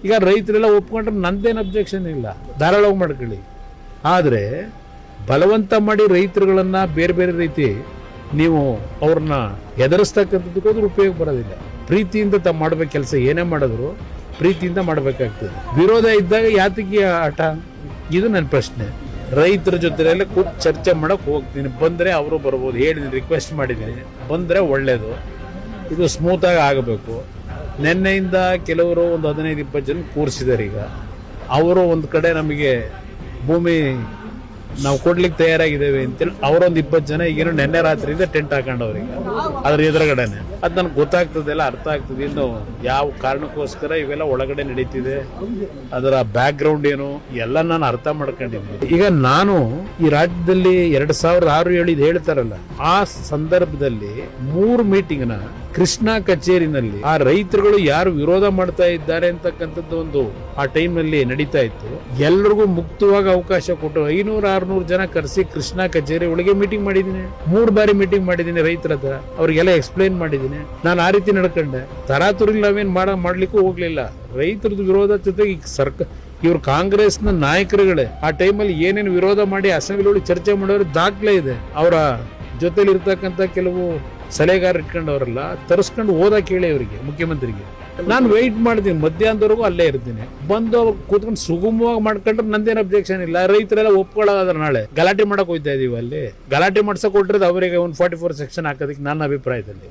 ಈಗ ರೈತರೆಲ್ಲ ಒಪ್ಕೊಂಡ್ರೆ ನಂದೇನು ಅಬ್ಜೆಕ್ಷನ್ ಇಲ್ಲ, ಧಾರಾಳವಾಗಿ ಮಾಡ್ಕೊಳ್ಳಿ. ಆದರೆ ಬಲವಂತ ಮಾಡಿ ರೈತರುಗಳನ್ನ ಬೇರೆ ಬೇರೆ ರೀತಿ ನೀವು ಅವ್ರನ್ನ ಎದುರಿಸ್ತಕ್ಕಂಥದ್ದಕ್ಕೋದ್ರೂ ಉಪಯೋಗ ಬರೋದಿಲ್ಲ. ಪ್ರೀತಿಯಿಂದ ತಾವು ಮಾಡ್ಬೇಕು ಕೆಲಸ, ಏನೇ ಮಾಡಿದ್ರು ಪ್ರೀತಿಯಿಂದ ಮಾಡಬೇಕಾಗ್ತದೆ. ವಿರೋಧ ಇದ್ದಾಗ ಯಾತಕ್ಕೆ ಆಟ? ಇದು ನನ್ನ ಪ್ರಶ್ನೆ. ರೈತರ ಜೊತೆಯಲ್ಲೇ ಕೂತು ಚರ್ಚೆ ಮಾಡಕ್ಕೆ ಹೋಗ್ತೀನಿ. ಬಂದರೆ ಅವರು ಬರ್ಬೋದು, ಹೇಳಿದ್ದೀನಿ, ರಿಕ್ವೆಸ್ಟ್ ಮಾಡಿದ್ದೀನಿ, ಬಂದರೆ ಒಳ್ಳೆಯದು. ಇದು ಸ್ಮೂತಾಗಿ ಆಗಬೇಕು. ನಿನ್ನೆಯಿಂದ ಕೆಲವರು ಒಂದು 15-20 ಜನ ಕೂರಿಸಿದ್ದಾರೆ. ಈಗ ಅವರು ಒಂದು ಕಡೆ ನಮಗೆ ಭೂಮಿ ನಾವು ಕೊಡ್ಲಿಕ್ಕೆ ತಯಾರಾಗಿದ್ದೇವೆ ಅಂತೇಳಿ ಅವರೊಂದು 20 ಜನ ಈಗೇನು ನಿನ್ನೆ ರಾತ್ರಿಯಿಂದ ಟೆಂಟ್ ಹಾಕೊಂಡವ್ರಿಗೆ ಅದ್ರ ಎದುರುಗಡೆನೆ. ಅದು ನನಗೆ ಗೊತ್ತಾಗ್ತದೆಲ್ಲ, ಅರ್ಥ ಆಗ್ತದೆ. ಇನ್ನು ಯಾವ ಕಾರಣಕ್ಕೋಸ್ಕರ ಇವೆಲ್ಲ ಒಳಗಡೆ ನಡೀತಿದೆ, ಅದರ ಬ್ಯಾಕ್ ಗ್ರೌಂಡ್ ಏನು ಎಲ್ಲ ನಾನು ಅರ್ಥ ಮಾಡ್ಕೊಂಡಿದ್ದೀನಿ. ಈಗ ನಾನು ಈ ರಾಜ್ಯದಲ್ಲಿ 2006-7 ಹೇಳ್ತಾರಲ್ಲ, ಆ ಸಂದರ್ಭದಲ್ಲಿ 3 ಮೀಟಿಂಗ್ನ ಕೃಷ್ಣಾ ಕಚೇರಿನಲ್ಲಿ ಆ ರೈತರುಗಳು ಯಾರು ವಿರೋಧ ಮಾಡ್ತಾ ಇದ್ದಾರೆ ಅಂತಕ್ಕಂಥದ್ದು ಒಂದು ಆ ಟೈಮ್ನಲ್ಲಿ ನಡೀತಾ ಇತ್ತು. ಎಲ್ರಿಗೂ ಮುಕ್ತವಾಗಿ ಅವಕಾಶ ಕೊಟ್ಟು 500-600 ಜನ ಕರೆಸಿ ಕೃಷ್ಣಾ ಕಚೇರಿ ಒಳಗೆ ಮೀಟಿಂಗ್ ಮಾಡಿದ್ದೀನಿ. 3 ಬಾರಿ ಮೀಟಿಂಗ್ ಮಾಡಿದ್ದೀನಿ ರೈತರ ಹತ್ರ, ಅವ್ರಿಗೆಲ್ಲ ಎಕ್ಸ್ಪ್ಲೈನ್ ಮಾಡಿದ್ದೀನಿ. ನಾನು ಆ ರೀತಿ ನಡ್ಕೊಂಡೆ. ತರಾತುರಿ ನಾವೇನ್ ಮಾಡ್ಲಿಕ್ಕೂ ಹೋಗ್ಲಿಲ್ಲ. ರೈತರದ್ದು ವಿರೋಧ ಜೊತೆಗೆ ಇವ್ರು ಕಾಂಗ್ರೆಸ್ನ ನಾಯಕರುಗಳೇ ಆ ಟೈಮಲ್ಲಿ ಏನೇನು ವಿರೋಧ ಮಾಡಿ ಅಸೆಂಬ್ಲಿ ಒಳಗೆ ಚರ್ಚೆ ಮಾಡೋರು ದಾಖಲೆ ಇದೆ. ಅವರ ಜೊತೆಲಿ ಇರ್ತಕ್ಕಂಥ ಕೆಲವು ಸಲಹೆಗಾರ ಇಟ್ಕೊಂಡವರೆಲ್ಲ ತರಿಸ್ಕೊಂಡು ಓದಕ್ಕೆ ಹೇಳಿ ಅವರಿಗೆ, ಮುಖ್ಯಮಂತ್ರಿಗೆ. ನಾನು ವೆಯ್ಟ್ ಮಾಡ್ತೀನಿ, ಮಧ್ಯಾಹ್ನದವರೆಗೂ ಅಲ್ಲೇ ಇರ್ತೀನಿ. ಬಂದು ಅವ್ರು ಕೂತ್ಕೊಂಡು ಸುಗಮವಾಗಿ ಮಾಡ್ಕೊಂಡ್ರೆ ನಂದೇನು ಅಬ್ಜೆಕ್ಷನ್ ಇಲ್ಲ. ರೈತರೆಲ್ಲ ಒಪ್ಕೊಳ್ಳೋದಾದ್ರೆ ನಾಳೆ ಗಲಾಟೆ ಮಾಡಕ್ ಹೋಗ್ತಾ ಇದೀವಿ. ಅಲ್ಲಿ ಗಲಾಟೆ ಮಾಡ್ಸಕ್ ಕೊಟ್ಟಿರೋದು ಅವರಿಗೆ 144 ಸೆಕ್ಷನ್ ಹಾಕೋದಕ್ಕೆ ನನ್ನ ಅಭಿಪ್ರಾಯದಲ್ಲಿ.